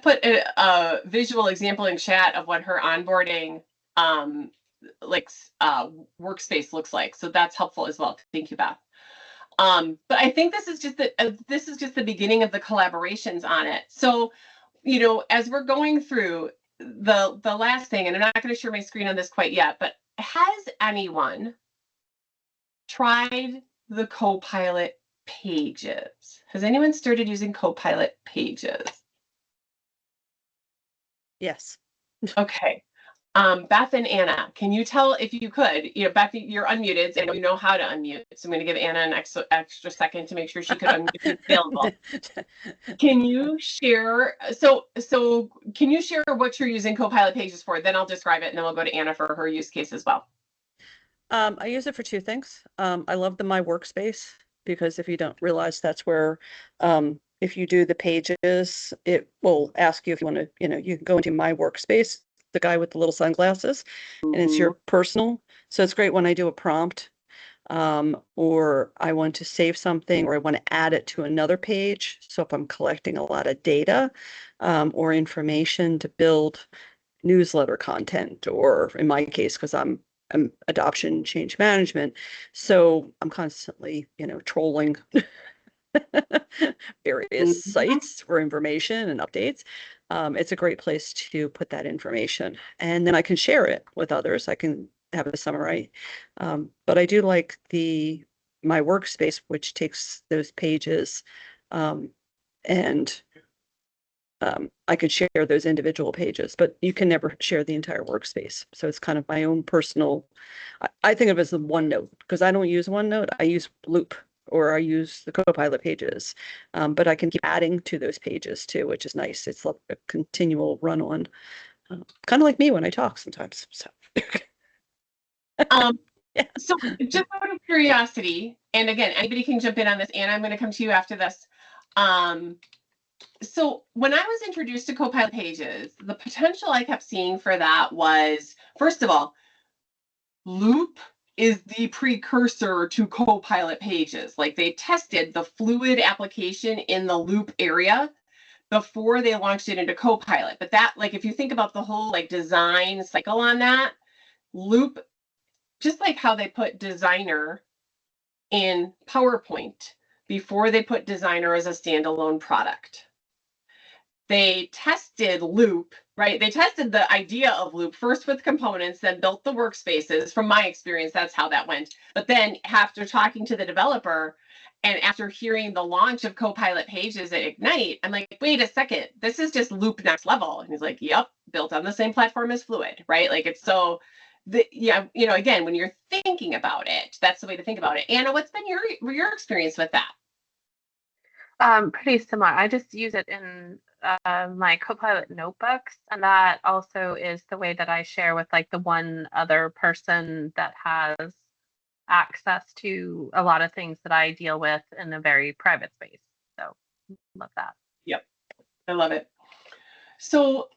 put a visual example in chat of what her onboarding workspace looks like. So that's helpful as well. Thank you, Beth. But I think this is just the beginning of the collaborations on it. So, you know, as we're going through, the last thing, and I'm not going to share my screen on this quite yet, but has anyone tried the Copilot pages? Has anyone started using Copilot pages? Yes. Okay. Beth and Anna, can you tell, if you could, Beth, you're unmuted, and you know how to unmute. So I'm going to give Anna an extra second to make sure she could unmute if available. Can you share, so can you share what you're using Copilot pages for? Then I'll describe it, and then we'll go to Anna for her use case as well. I use it for two things. I love the My Workspace, because if you don't realize, that's where if you do the pages, it will ask you if you want to, you can go into My Workspace, the guy with the little sunglasses, and it's your personal. So it's great when I do a prompt, or I want to save something, or I want to add it to another page. So if I'm collecting a lot of data or information to build newsletter content, or in my case, because I'm adoption change management, so I'm constantly, trolling various sites for information and updates. It's a great place to put that information, and then I can share it with others. I can have a summary, but I do like My Workspace, which takes those pages, and I could share those individual pages, but you can never share the entire workspace. So it's kind of my own personal, I think of it as the OneNote, because I don't use OneNote. I use Loop, or I use the Copilot pages, but I can keep adding to those pages too, which is nice. It's like a continual run on, kind of like me when I talk sometimes. So. Yeah. So just out of curiosity, and again, anybody can jump in on this, Anna, I'm going to come to you after this. So when I was introduced to Copilot pages, the potential I kept seeing for that was, first of all, Loop is the precursor to Copilot pages. Like, they tested the fluid application in the Loop area before they launched it into Copilot. But that, like, if you think about the whole design cycle on that, Loop, just like how they put Designer in PowerPoint before they put Designer as a standalone product. They tested Loop, right? They tested the idea of Loop first with components, then built the workspaces. From my experience, that's how that went. But then after talking to the developer and after hearing the launch of Copilot pages at Ignite, I'm like, wait a second, this is just Loop next level. And he's like, yep, built on the same platform as Fluid, right? Like, it's so, again, when you're thinking about it, that's the way to think about it. Anna, what's been your experience with that? Pretty similar. I just use it in my Copilot notebooks, and that also is the way that I share with the one other person that has access to a lot of things that I deal with in a very private space. So love that. Yep, I love it. So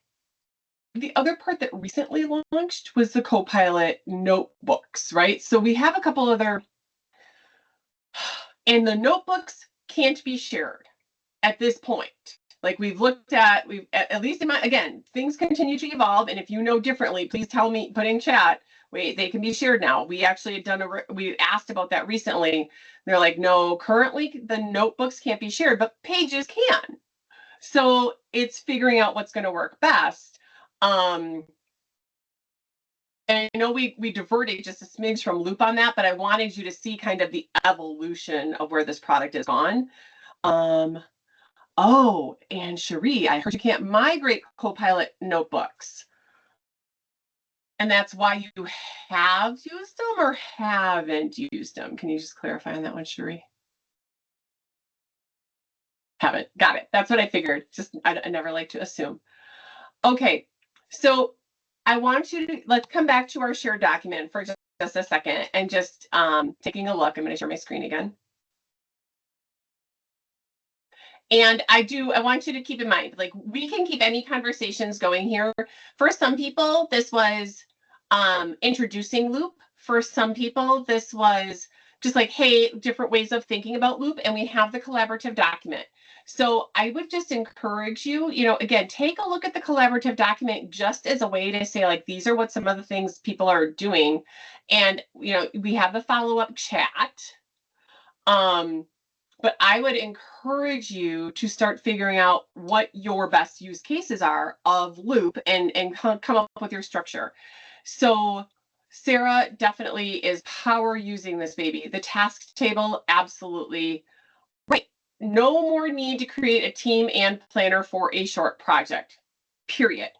the other part that recently launched was the Copilot notebooks, right? So we have a couple other, and the notebooks can't be shared at this point. Like, we've at least in again, things continue to evolve. And if you know differently, please tell me, put in chat. Wait, they can be shared now. We actually had we asked about that recently. They're like, no, currently the notebooks can't be shared, but pages can. So it's figuring out what's going to work best. And I know we diverted just a smidge from Loop on that, but I wanted you to see kind of the evolution of where this product is on. Oh, and Cherie, I heard you can't migrate Copilot notebooks. And that's why you have used them or haven't used them. Can you just clarify on that one, Cherie? Haven't. Got it. That's what I figured. Just, I never like to assume. Okay, so I want you to, let's come back to our shared document for just a second and just taking a look. I'm going to share my screen again. And I want you to keep in mind, like, we can keep any conversations going here. For some people, this was introducing Loop. For some people, this was just like, hey, different ways of thinking about Loop. And we have the collaborative document. So I would just encourage you, again, take a look at the collaborative document just as a way to say, like, these are what some of the things people are doing. And, we have the follow-up chat. but I would encourage you to start figuring out what your best use cases are of Loop and come up with your structure. So Sarah definitely is power using this baby. The task table, absolutely right. No more need to create a team and planner for a short project, period.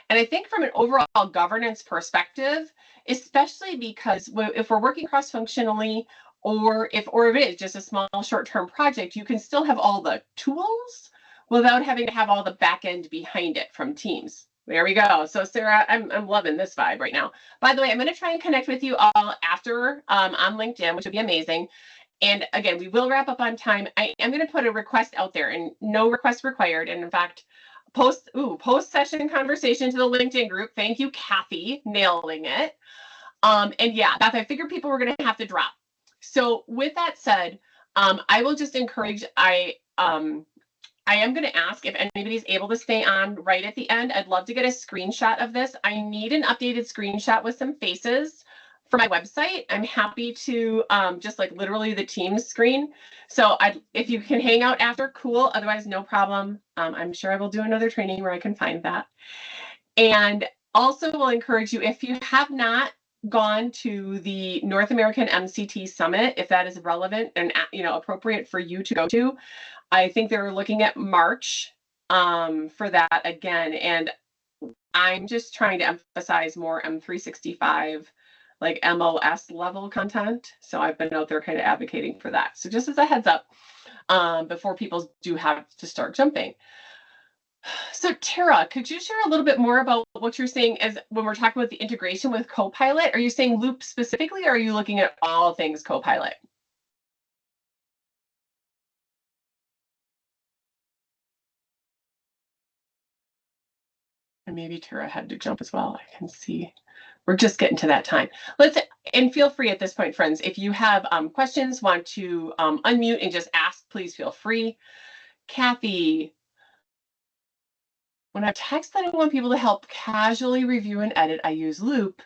And I think from an overall governance perspective, especially because if we're working cross-functionally, or if it is just a small short-term project, you can still have all the tools without having to have all the back end behind it from teams. There we go. So Sarah, I'm loving this vibe right now. By the way, I'm going to try and connect with you all after on LinkedIn, which would be amazing. And again, we will wrap up on time. I am going to put a request out there, and no request required. And in fact, post session conversation to the LinkedIn group. Thank you, Kathy, nailing it. And yeah, Beth, I figured people were going to have to drop. So with that said, I will just encourage, I am going to ask if anybody's able to stay on right at the end. I'd love to get a screenshot of this. I need an updated screenshot with some faces for my website. I'm happy to just like literally the Teams screen. So if you can hang out after, cool. Otherwise, no problem. I'm sure I will do another training where I can find that. And also will encourage you, if you have not gone to the North American MCT Summit, if that is relevant and appropriate for you to go to, I think they're looking at March for that again. And I'm just trying to emphasize more M365, like MOS level content. So I've been out there kind of advocating for that. So just as a heads up, before people do have to start jumping. So Tara, could you share a little bit more about what you're saying as when we're talking about the integration with Copilot? Are you saying Loop specifically, or are you looking at all things Copilot? And maybe Tara had to jump as well. I can see we're just getting to that time. And feel free at this point, friends, if you have questions, want to unmute and just ask, please feel free. Kathy, when I text that I want people to help casually review and edit, I use Loop.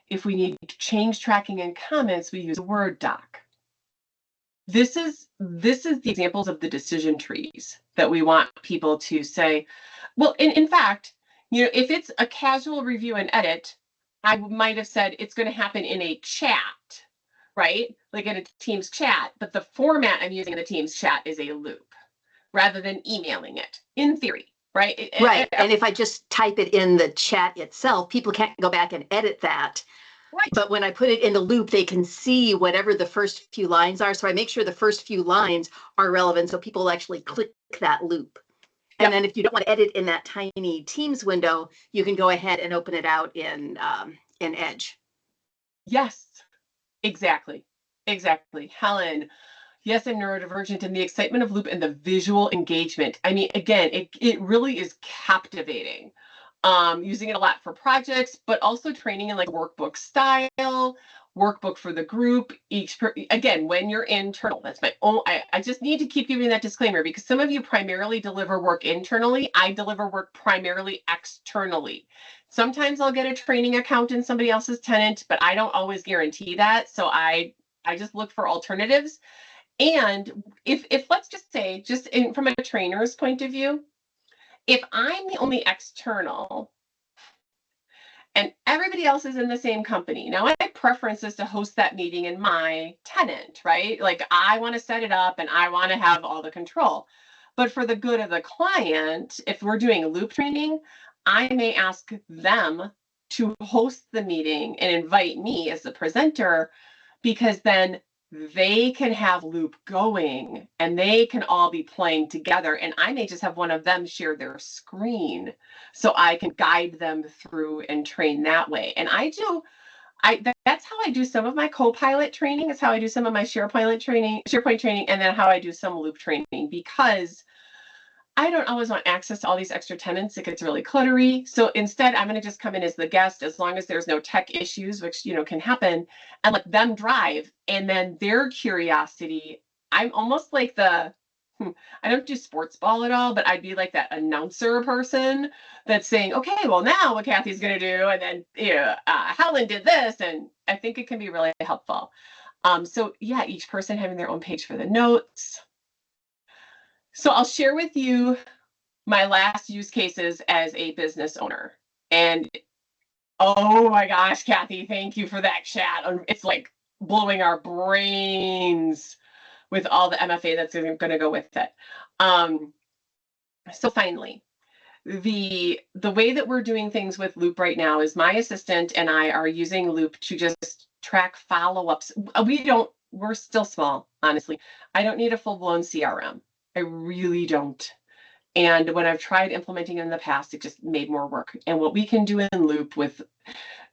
If we need to change tracking and comments, we use a Word doc. This is the examples of the decision trees that we want people to say. Well, in fact, if it's a casual review and edit, I might have said it's going to happen in a chat, right? Like in a Teams chat, but the format I'm using in the Teams chat is a Loop rather than emailing it, in theory, right? Right. And if I just type it in the chat itself, people can't go back and edit that. Right. But when I put it in the Loop, they can see whatever the first few lines are. So I make sure the first few lines are relevant so people actually click that loop. And then if you don't want to edit in that tiny Teams window, you can go ahead and open it out in Edge. Yes, exactly. Helen, yes, I'm neurodivergent, and the excitement of Loop and the visual engagement. I mean, again, it really is captivating. Using it a lot for projects, but also training in like workbook style, workbook for the group. Again, when you're internal, that's my own. I just need to keep giving that disclaimer because some of you primarily deliver work internally. I deliver work primarily externally. Sometimes I'll get a training account in somebody else's tenant, but I don't always guarantee that. So I just look for alternatives. And if let's just say, from a trainer's point of view, if I'm the only external and everybody else is in the same company, now my preference is to host that meeting in my tenant, right? Like I want to set it up and I want to have all the control. But for the good of the client, if we're doing a Loop training, I may ask them to host the meeting and invite me as the presenter, because then they can have Loop going and they can all be playing together, and I may just have one of them share their screen so I can guide them through and train that way. And that's how I do some of my Copilot training. It's how I do some of my SharePoint training, and then how I do some Loop training, because I don't always want access to all these extra tenants. It gets really cluttery. So instead, I'm going to just come in as the guest, as long as there's no tech issues, which, can happen, and let them drive. And then their curiosity, I'm almost like I don't do sports ball at all, but I'd be like that announcer person that's saying, okay, well, now what Kathy's going to do. And then, Helen did this. And I think it can be really helpful. So yeah, each person having their own page for the notes. So I'll share with you my last use cases as a business owner. And oh my gosh, Kathy, thank you for that chat. It's like blowing our brains with all the MFA that's going to go with it. So finally, the way that we're doing things with Loop right now is my assistant and I are using Loop to just track follow-ups. We're still small, honestly. I don't need a full-blown CRM. I really don't. And when I've tried implementing it in the past, it just made more work. And what we can do in Loop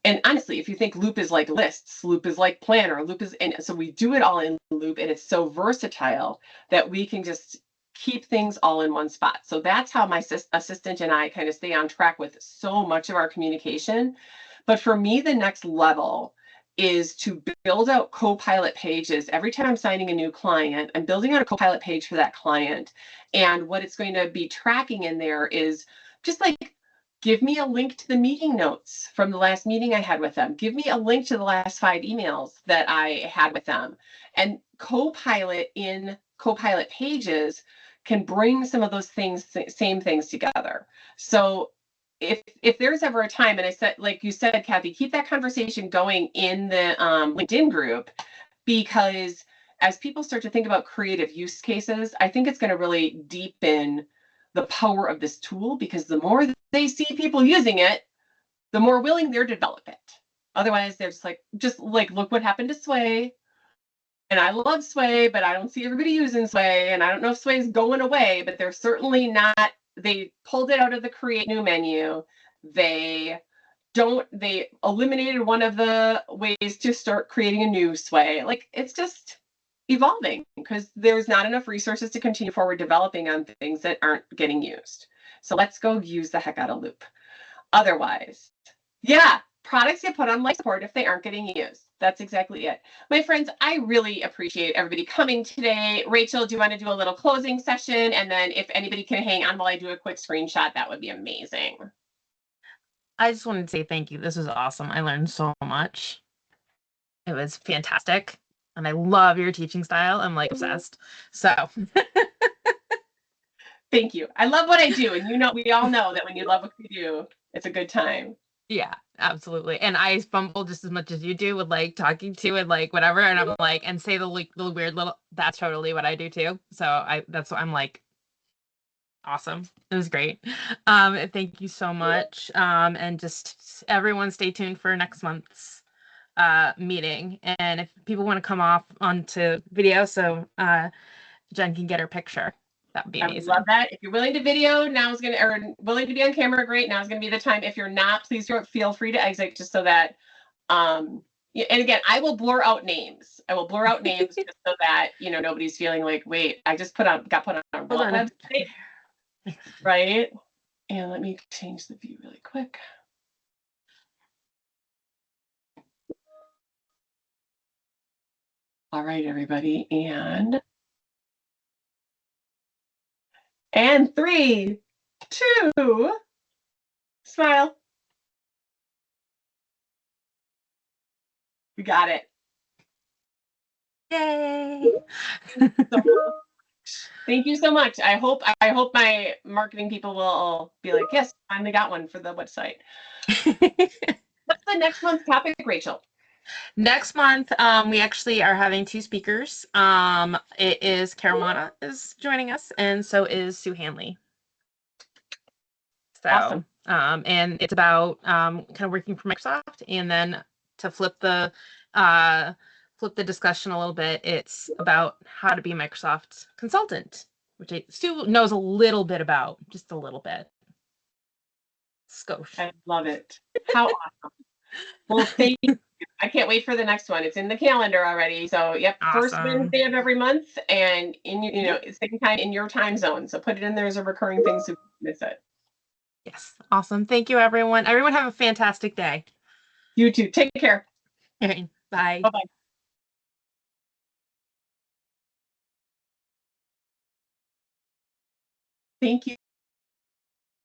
and honestly, if you think Loop is like lists, Loop is like planner, and so we do it all in Loop, and it's so versatile that we can just keep things all in one spot. So that's how my assistant and I kind of stay on track with so much of our communication. But for me, the next level is to build out co-pilot pages. Every time I'm signing a new client, I'm building out a co-pilot page for that client. And what it's going to be tracking in there is just like, give me a link to the meeting notes from the last meeting I had with them. Give me a link to the last 5 emails that I had with them. And co-pilot pages can bring some of those same things together. So if there's ever a time, and I said, like you said, Kathy, keep that conversation going in the LinkedIn group, because as people start to think about creative use cases, I think it's going to really deepen the power of this tool, because the more they see people using it, the more willing they're to develop it. Otherwise, they're just like, look what happened to Sway. And I love Sway, but I don't see everybody using Sway. And I don't know if Sway is going away, but they're certainly not. They pulled it out of the create new menu. They eliminated one of the ways to start creating a new Sway. Like, it's just evolving because there's not enough resources to continue forward developing on things that aren't getting used. So let's go use the heck out of Loop. Otherwise, yeah, products get put on life support if they aren't getting used. That's exactly it. My friends, I really appreciate everybody coming today. Rachel, do you want to do a little closing session? And then if anybody can hang on while I do a quick screenshot, that would be amazing. I just wanted to say thank you. This was awesome. I learned so much. It was fantastic. And I love your teaching style. I'm like obsessed. So thank you. I love what I do. And we all know that when you love what you do, it's a good time. Yeah, absolutely. And I fumble just as much as you do with like talking to and like whatever. And I'm like, and say the weird little, that's totally what I do too. So that's what I'm like. Awesome. It was great. Thank you so much. And just everyone stay tuned for next month's meeting. And if people want to come off onto video, so Jen can get her picture. That would be amazing. I love that. If you're willing to video, willing to be on camera, great. Now's going to be the time. If you're not, please feel free to exit, just so that, and again, I will blur out names. Just so that, nobody's feeling like, wait, I just got put on our website, right? And let me change the view really quick. All right, everybody, and 3, 2, smile. We got it. Yay! Thank you so much. I hope my marketing people will be like, yes, finally got one for the website. What's the next month's topic, Rachel? Next month, we actually are having 2 speakers. It is Caramana is joining us, and so is Sue Hanley. So, awesome. And it's about kind of working for Microsoft, and then to flip the discussion a little bit, it's about how to be a Microsoft consultant, which Sue knows a little bit about, just a little bit. Skosh. I love it. How awesome. Well, thank you. I can't wait for the next one. It's in the calendar already. So, yep, awesome. First Wednesday of every month, and same time in your time zone. So put it in there as a recurring thing so you don't miss it. Yes, awesome. Thank you, everyone. Everyone have a fantastic day. You too. Take care. Okay, bye. Bye-bye. Thank you.